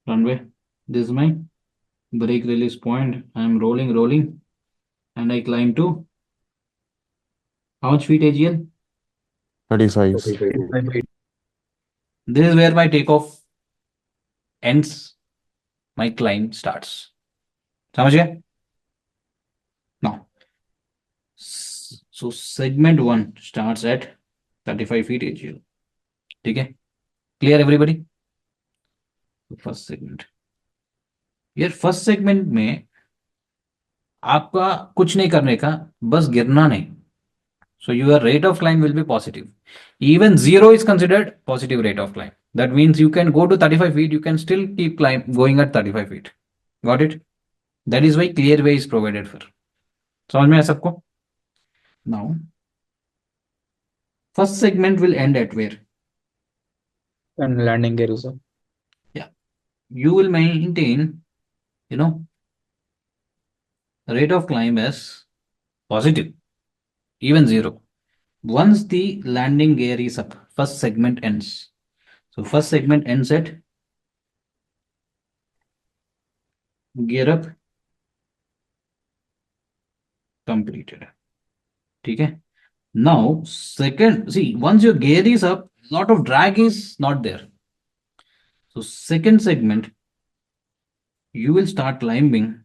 runway. This is my brake release point. I am rolling, and I climb to how much feet, AGL? 35. 35 feet. This is where my takeoff ends, my climb starts. समझ गए? Now, so segment 1 starts at 35 feet AGL. ठीक है? Clear everybody? First segment, यार first segment में आपका कुछ नहीं करने का, बस गिरना नहीं. So your rate of climb will be positive. Even 0 is considered positive rate of climb. That means you can go to 35 feet, you can still keep going at 35 feet. Got it? That is why clear way is provided for. समझ में आया सबको? Now, first segment will end at where? And landing gear also. Yeah. You will maintain, rate of climb as positive, even 0. Once the landing gear is up, first segment ends. So first segment ends at gear up completed. ठीक है? Now, second, see, once your gear is up, lot of drag is not there. So second segment, you will start climbing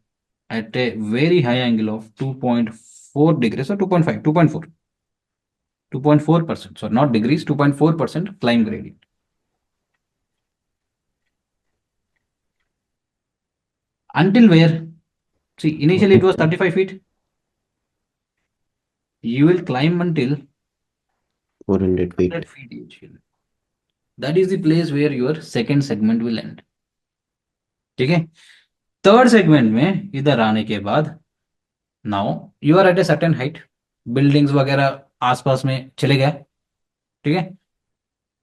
at a very high angle of 2.4 degrees or 2.5, 2.4. 2.4%. So not degrees, 2.4% climb gradient. Until where? See, initially it was 35 feet. You will climb until 400 feet. 100 feet each. That is the place where your second segment will end. ठीक है? Third segment में इधर आने के बाद now you are at a certain height, buildings वगैरह आसपास में चले गए. ठीक है?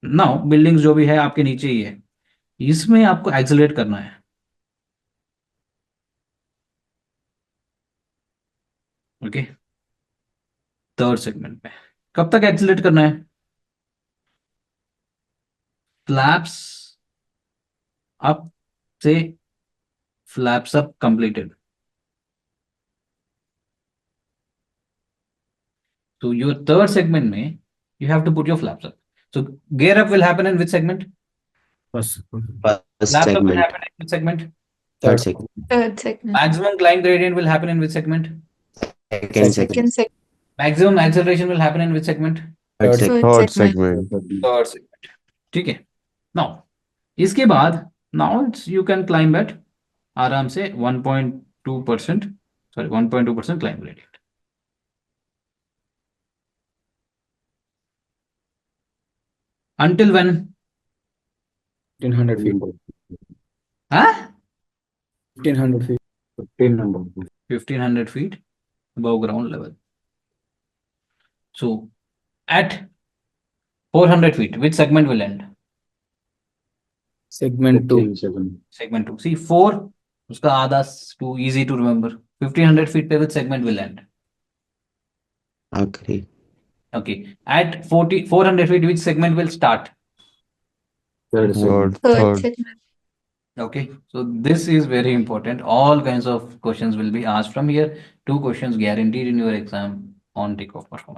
नाउ बिल्डिंग्स जो भी है आपके नीचे ही है, इसमें आपको एक्सेलरेट करना है. ओके, थर्ड सेगमेंट में कब तक एक्सेलरेट करना है? फ्लैप्स अप से flaps up completed. So your third segment में you have to put your flaps up. So gear up will happen in which segment? First. First Flaps up will segment. happen in which segment? Third segment. Third segment. Maximum climb gradient will happen in which segment? Second segment. Second segment. Maximum acceleration will happen in which segment? Third Third segment. Third Third segment. segment. Third segment. ठीक है? Now इसके बाद now you can climb at आराम से 1.2%, sorry 1.2% climb gradient. Until when? 1500 feet. Huh? 1500 feet. 1500 feet above ground level. So at 400 feet, which segment will end? Segment 2. Segment 2. See, 4, uska आधा, too easy to remember. 1500 feet पे which segment will end? आखिरी. Okay. At 400 feet, which segment will start? Third segment. Third segment. Okay. So this is very important. All kinds of questions will be asked from here. 2 questions guaranteed in your exam on takeoff performance.